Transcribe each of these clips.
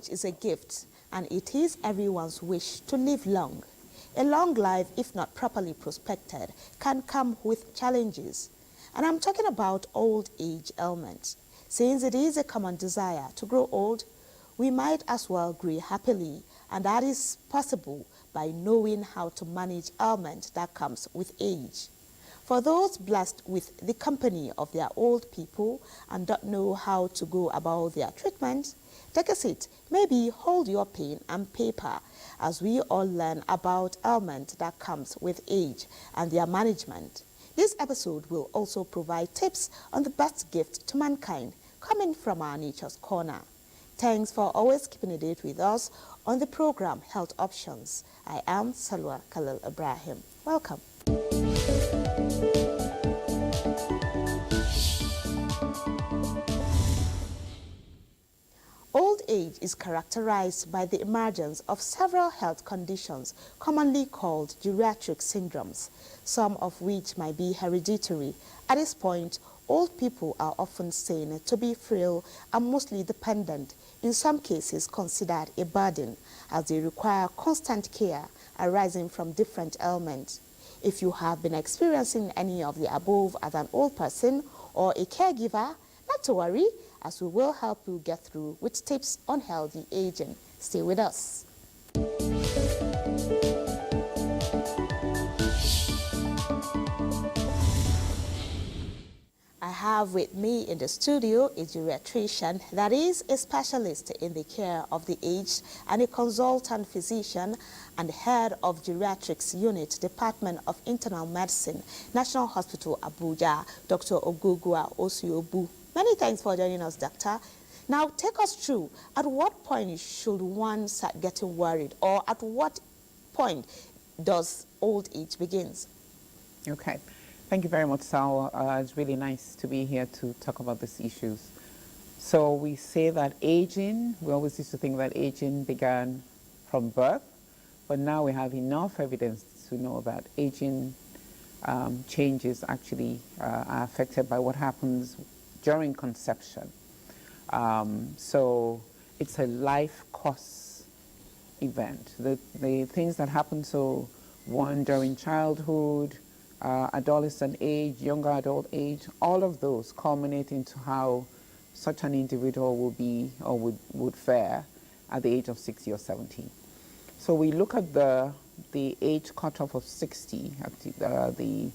age is a gift, and it is everyone's wish to live long. A long life, if not properly prospected, can come with challenges. And I'm talking about old age ailments. Since it is a common desire to grow old, we might as well grow happily, and that is possible by knowing how to manage ailment that comes with age. For those blessed with the company of their old people and don't know how to go about their treatment, take a seat, maybe hold your pen and paper as we all learn about ailment that comes with age and their management. This episode will also provide tips on the best gift to mankind coming from our Nature's Corner. Thanks for always keeping a date with us on the program Health Options. I am Salwa Khalil Ibrahim. Welcome. Old age is characterized by the emergence of several health conditions commonly called geriatric syndromes, some of which might be hereditary. At this point, old people are often seen to be frail and mostly dependent, in some cases considered a burden, as they require constant care arising from different ailments. If you have been experiencing any of the above as an old person or a caregiver, not to worry, as we will help you get through with tips on healthy aging. Stay with us. I have with me in the studio a geriatrician, that is a specialist in the care of the aged and a consultant physician and head of geriatrics unit, Department of Internal Medicine, National Hospital, Abuja, Dr. Ogugua Osiobu. Many thanks for joining us, Doctor. Now, take us through, at what point should one start getting worried, or at what point does old age begins? Okay. Thank you very much, Sal. It's really nice to be here to talk about these issues. So we say that aging, we always used to think that aging began from birth, but now we have enough evidence to know that aging changes actually are affected by what happens during conception. So it's a life course event. The things that happen to one during childhood, adolescent age, younger adult age, all of those culminate into how such an individual will be or would fare at the age of 60 or 70. So we look at the age cutoff of 60. The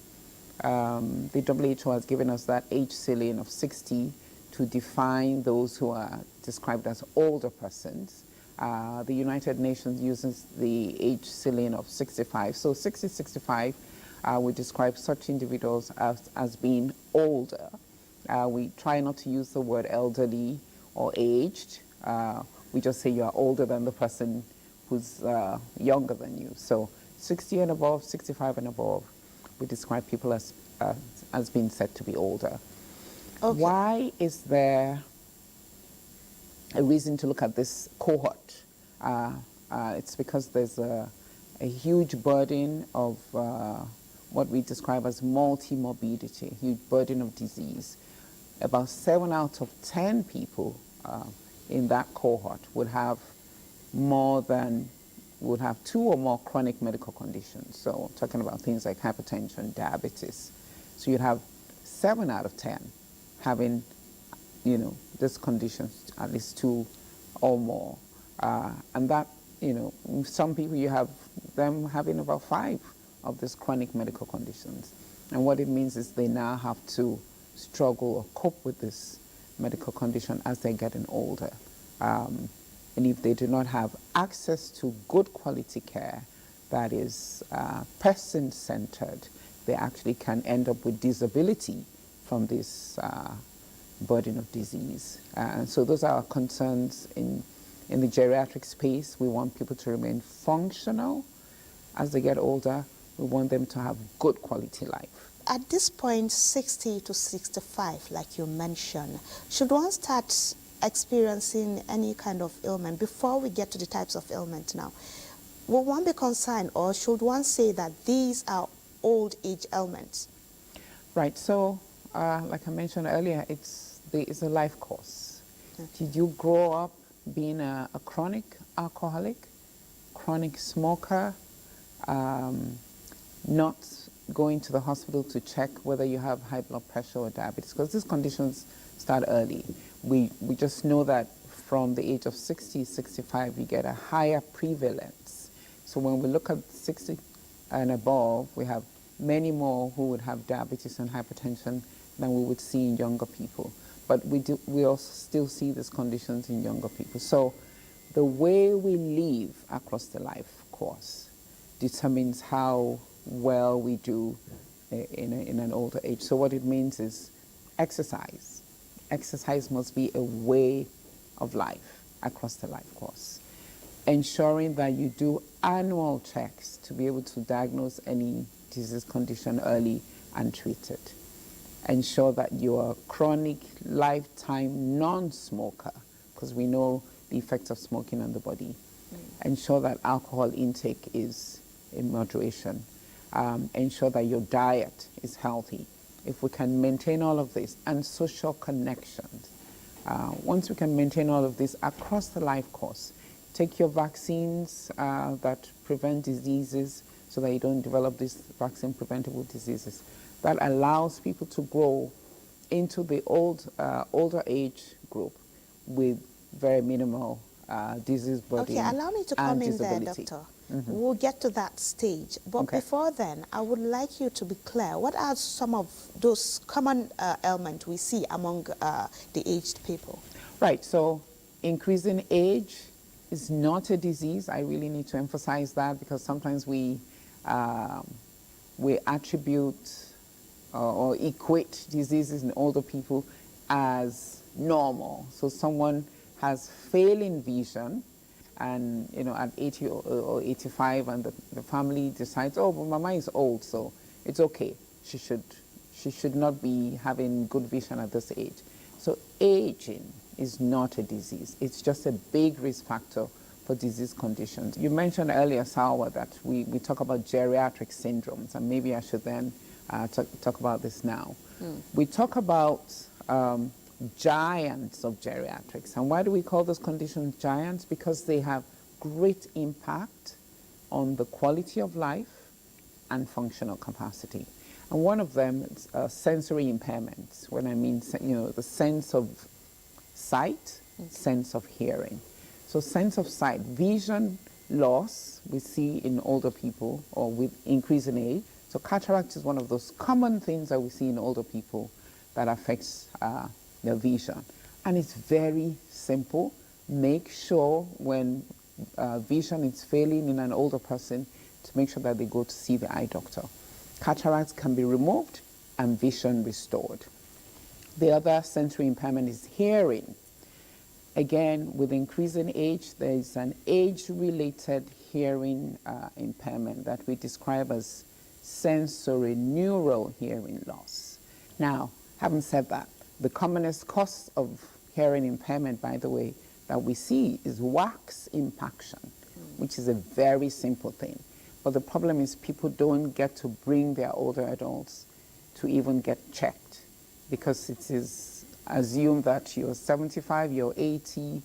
WHO has given us that age ceiling of 60 to define those who are described as older persons. The United Nations uses the age ceiling of 65. So 60, 65, we describe such individuals as being older. We try not to use the word elderly or aged. We just say you are older than the person who's younger than you. So 60 and above, 65 and above, we describe people as being said to be older. Okay. Why is there a reason to look at this cohort? It's because there's a huge burden of what we describe as multi-morbidity, a huge burden of disease. About 7 out of 10 people in that cohort would have two or more chronic medical conditions. So talking about things like hypertension, diabetes. So you'd have 7 out of 10 having, these conditions, at least 2 or more. And that, some people you have them having about 5 of these chronic medical conditions. And what it means is they now have to struggle or cope with this medical condition as they're getting older. And if they do not have access to good quality care that is person-centered, they actually can end up with disability from this burden of disease. And so those are our concerns in the geriatric space. We want people to remain functional as they get older. We want them to have good quality life. At this point, 60 to 65, like you mentioned, should one start experiencing any kind of ailment before we get to the types of ailment now? Will one be concerned, or should one say that these are old age ailments? Right, so like I mentioned earlier, it's a life course. Okay. Did you grow up being a chronic alcoholic, chronic smoker, not going to the hospital to check whether you have high blood pressure or diabetes, because these conditions start early. We just know that from the age of 60, 65, you get a higher prevalence. So when we look at 60 and above, we have many more who would have diabetes and hypertension than we would see in younger people. But we also still see these conditions in younger people. So the way we live across the life course determines how well we do in an older age. So what it means is exercise. Exercise must be a way of life across the life course. Ensuring that you do annual checks to be able to diagnose any disease condition early and treat it. Ensure that you're a chronic, lifetime non-smoker, because we know the effects of smoking on the body. Ensure that alcohol intake is in moderation. Ensure that your diet is healthy. If we can maintain all of this, and social connections. Once we can maintain all of this across the life course, take your vaccines that prevent diseases so that you don't develop these vaccine-preventable diseases. That allows people to grow into the older age group with very minimal disease burden. Okay, allow me to come in there, Doctor. We'll get to that stage. But before then, I would like you to be clear. What are some of those common ailments we see among the aged people? Right, so increasing age is not a disease. I really need to emphasize that, because sometimes we attribute or equate diseases in older people as normal. So someone has failing vision, and at 80 or 85, and the family decides, oh, but Mama is old, so it's okay. She should not be having good vision at this age. So aging is not a disease. It's just a big risk factor for disease conditions. You mentioned earlier, Salwa, that we talk about geriatric syndromes, and maybe I should then talk about this now. We talk about giants of geriatrics. And why do we call those conditions giants? Because they have great impact on the quality of life and functional capacity. And one of them is sensory impairments, when I mean, the sense of sight, sense of hearing. So sense of sight, vision loss we see in older people or with increasing age. So cataract is one of those common things that we see in older people that affects their vision. And it's very simple. Make sure when vision is failing in an older person to make sure that they go to see the eye doctor. Cataracts can be removed and vision restored. The other sensory impairment is hearing. Again, with increasing age, there is an age-related hearing impairment that we describe as sensory neural hearing loss. Now, having said that, the commonest cause of hearing impairment, by the way, that we see is wax impaction, which is a very simple thing. But the problem is people don't get to bring their older adults to even get checked, because it is assumed that you're 75, you're 80,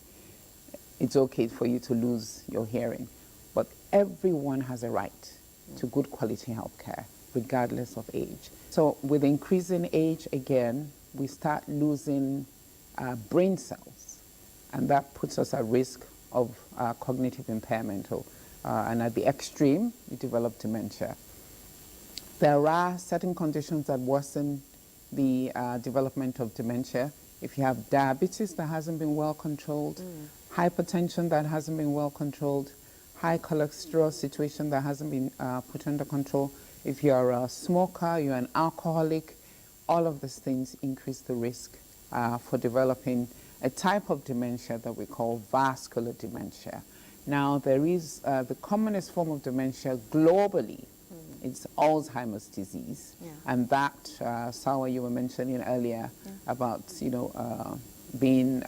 it's okay for you to lose your hearing. But everyone has a right to good quality health care, regardless of age. So with increasing age, again, we start losing brain cells, and that puts us at risk of cognitive impairment, and at the extreme, we develop dementia. There are certain conditions that worsen the development of dementia. If you have diabetes that hasn't been well controlled, hypertension that hasn't been well controlled, high cholesterol situation that hasn't been put under control, if you're a smoker, you're an alcoholic, all of these things increase the risk for developing a type of dementia that we call vascular dementia. Now, there is the commonest form of dementia globally. It's Alzheimer's disease, and that, Sawa, you were mentioning earlier about, being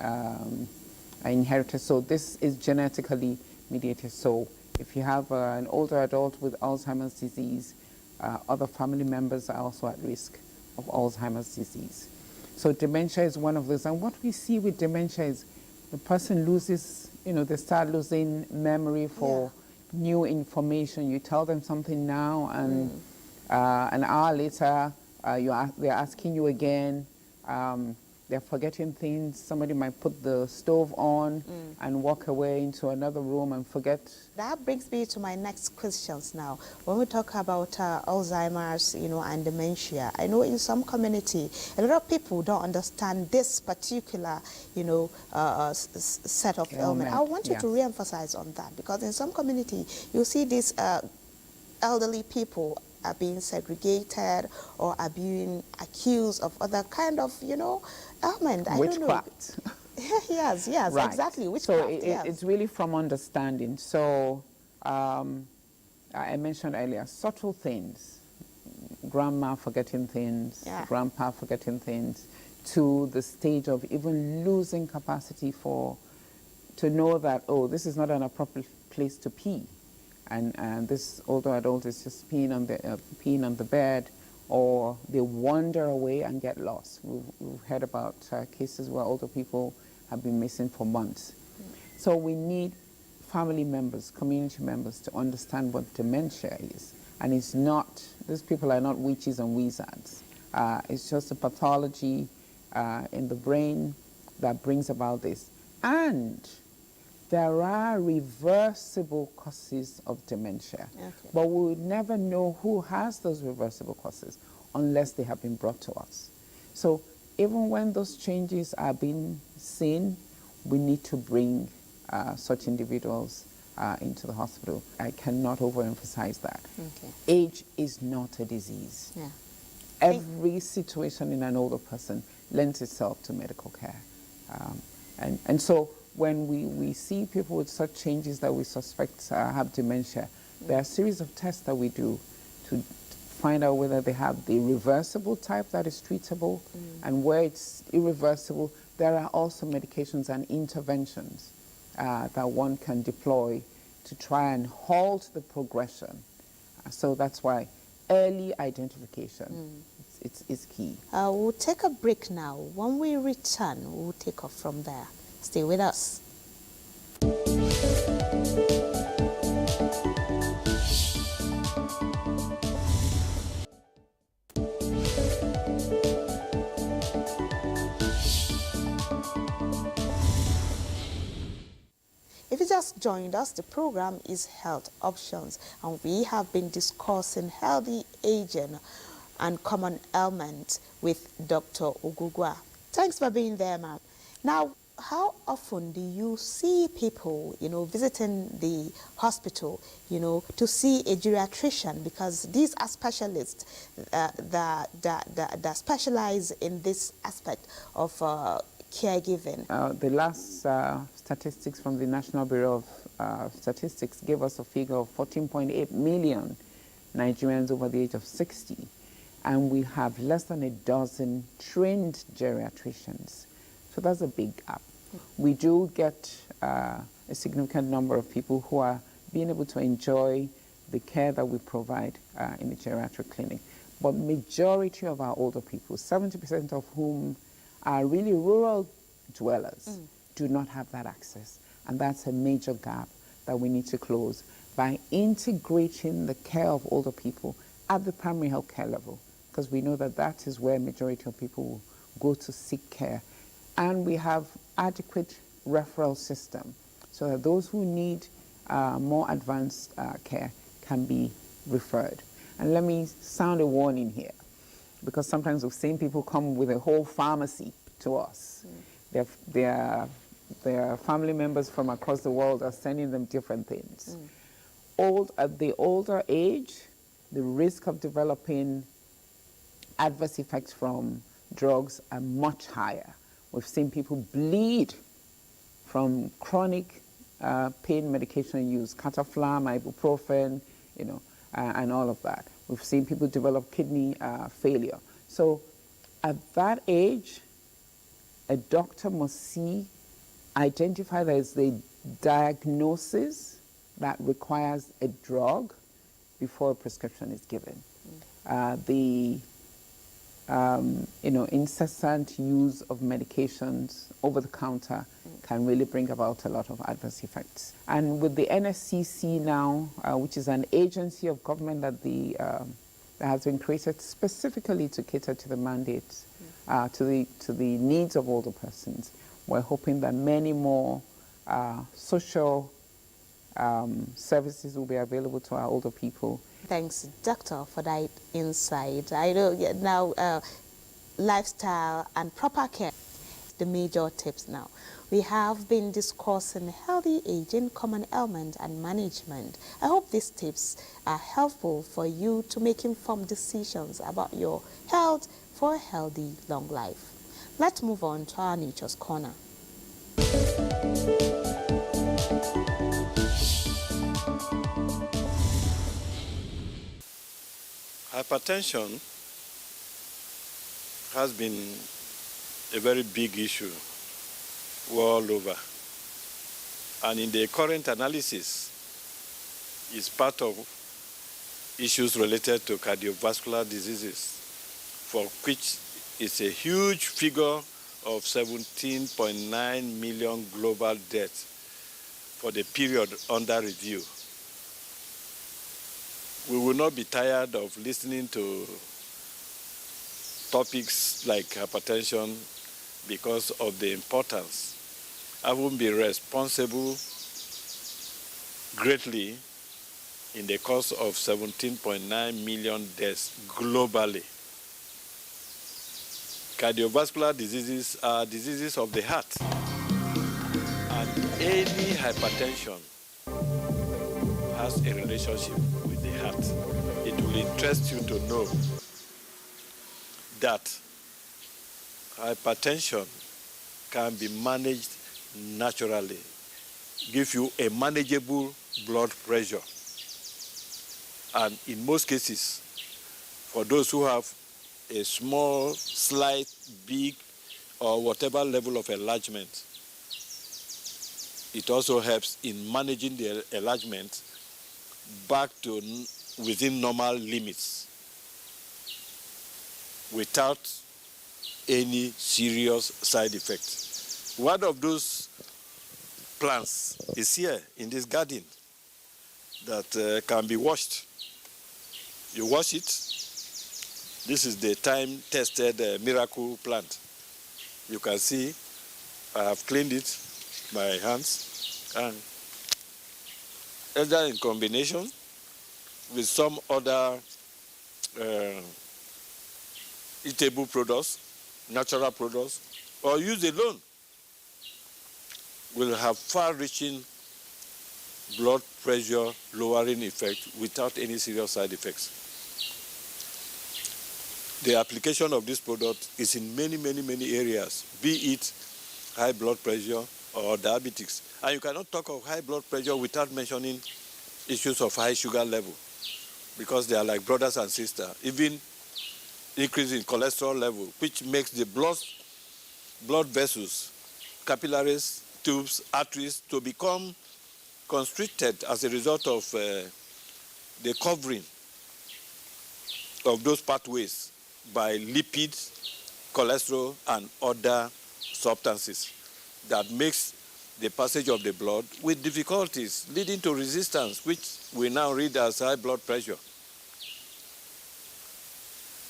inherited. So this is genetically mediated. So if you have an older adult with Alzheimer's disease, other family members are also at risk of Alzheimer's disease. So dementia is one of those. And what we see with dementia is the person loses, they start losing memory for new information. You tell them something now, and an hour later, they're asking you again. They're forgetting things. Somebody might put the stove on and walk away into another room and forget. That brings me to my next questions now. When we talk about Alzheimer's, and dementia, I know in some community, a lot of people don't understand this particular, set of ailment. I want you to re-emphasize on that, because in some community, you see these elderly people are being segregated or are being accused of other kind of, ailment. Witchcraft. Yes, right. Exactly. Witchcraft. So it's really from understanding. So I mentioned earlier, subtle things, grandma forgetting things, grandpa forgetting things, to the stage of even losing capacity to know that, oh, this is not an appropriate place to pee. And this older adult is just peeing on the bed, or they wander away and get lost. We've heard about cases where older people have been missing for months. So we need family members, community members, to understand what dementia is. And it's not, these people are not witches and wizards. It's just a pathology in the brain that brings about this. And there are reversible causes of dementia, but we would never know who has those reversible causes unless they have been brought to us. So even when those changes are being seen, we need to bring such individuals into the hospital. I cannot overemphasize that. Age is not a disease. Every situation in an older person lends itself to medical care. And so when we see people with such changes that we suspect have dementia, there are a series of tests that we do to find out whether they have the reversible type that is treatable, and where it's irreversible, there are also medications and interventions that one can deploy to try and halt the progression. So that's why early identification is key. We'll take a break now. When we return, we'll take off from there. Stay with us. If you just joined us, the program is Health Options, and we have been discussing healthy aging and common ailments with Dr. Ogugwa. Thanks for being there, ma'am. Now, how often do you see people, visiting the hospital, to see a geriatrician? Because these are specialists that specialize in this aspect of caregiving. The last statistics from the National Bureau of Statistics gave us a figure of 14.8 million Nigerians over the age of 60. And we have less than a dozen trained geriatricians. So that's a big gap. We do get a significant number of people who are being able to enjoy the care that we provide in the geriatric clinic. But majority of our older people, 70% of whom are really rural dwellers, do not have that access. And that's a major gap that we need to close by integrating the care of older people at the primary health care level, because we know that that is where majority of people will go to seek care. And we have adequate referral system so that those who need more advanced care can be referred. And let me sound a warning here, because sometimes we've seen people come with a whole pharmacy to us. Their family members from across the world are sending them different things. At the older age, the risk of developing adverse effects from drugs are much higher. We've seen people bleed from chronic pain medication use, cataflam, ibuprofen, and all of that. We've seen people develop kidney failure. So at that age, a doctor must identify there is a diagnosis that requires a drug before a prescription is given. The incessant use of medications over the counter can really bring about a lot of adverse effects. And with the NSCC now, which is an agency of government that has been created specifically to cater to the mandates, to the needs of older persons, we're hoping that many more social services will be available to our older people. Thanks, Doctor, for that insight. I know now lifestyle and proper care, the major tips now. We have been discussing healthy aging, common ailment and management. I hope these tips are helpful for you to make informed decisions about your health for a healthy, long life. Let's move on to our Nature's Corner. Hypertension has been a very big issue world over. And in the current analysis, it's part of issues related to cardiovascular diseases, for which is a huge figure of 17.9 million global deaths for the period under review. We will not be tired of listening to topics like hypertension because of the importance. I will be responsible greatly in the cause of 17.9 million deaths globally. Cardiovascular diseases are diseases of the heart, and any hypertension has a relationship with the heart. It will interest you to know that hypertension can be managed naturally, give you a manageable blood pressure. And in most cases, for those who have a small, slight, big, or whatever level of enlargement, it also helps in managing the enlargement back to within normal limits without any serious side effects. One of those plants is here in this garden that can be washed. You wash it. This is the time-tested miracle plant. You can see I have cleaned it, my hands, and either in combination with some other eatable products, natural products, or use alone, will have far-reaching blood pressure lowering effect without any serious side effects. The application of this product is in many, many, many areas, be it high blood pressure or diabetics. And you cannot talk of high blood pressure without mentioning issues of high sugar level, because they are like brothers and sisters. Even increase in cholesterol level, which makes the blood vessels, capillaries, tubes, arteries to become constricted as a result of the covering of those pathways by lipids, cholesterol, and other substances that makes the passage of the blood with difficulties, leading to resistance, which we now read as high blood pressure.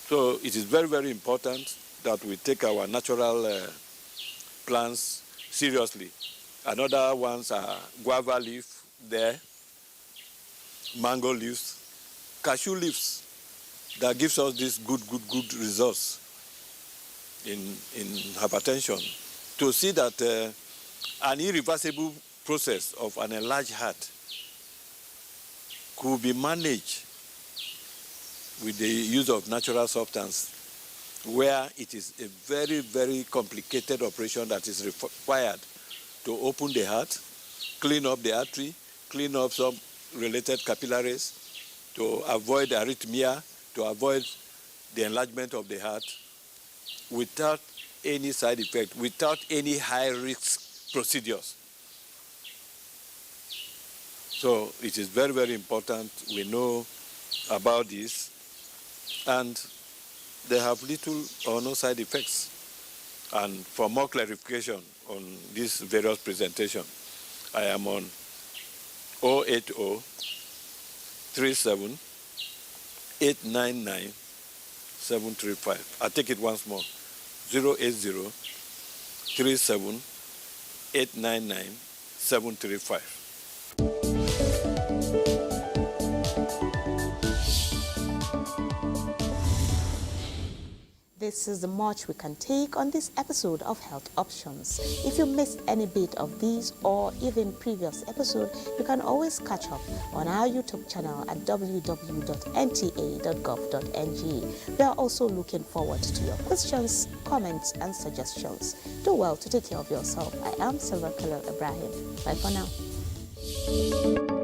So it is very, very important that we take our natural plants seriously. Another ones are guava leaf there, mango leaves, cashew leaves that gives us these good results in hypertension. To see that an irreversible process of an enlarged heart could be managed with the use of natural substance, where it is a very, very complicated operation that is required to open the heart, clean up the artery, clean up some related capillaries, to avoid arrhythmia, to avoid the enlargement of the heart, without any side effect, without any high-risk procedures. So it is very, very important we know about this. And they have little or no side effects. And for more clarification on this various presentation, I am on 080 37 899 735. I'll take it once more. 080 37 899 735. This is the much we can take on this episode of Health Options. If you missed any bit of these or even previous episode, you can always catch up on our YouTube channel at www.nta.gov.ng. We are also looking forward to your questions, comments, and suggestions. Do well to take care of yourself. I am Silva Khalil Ibrahim. Bye for now.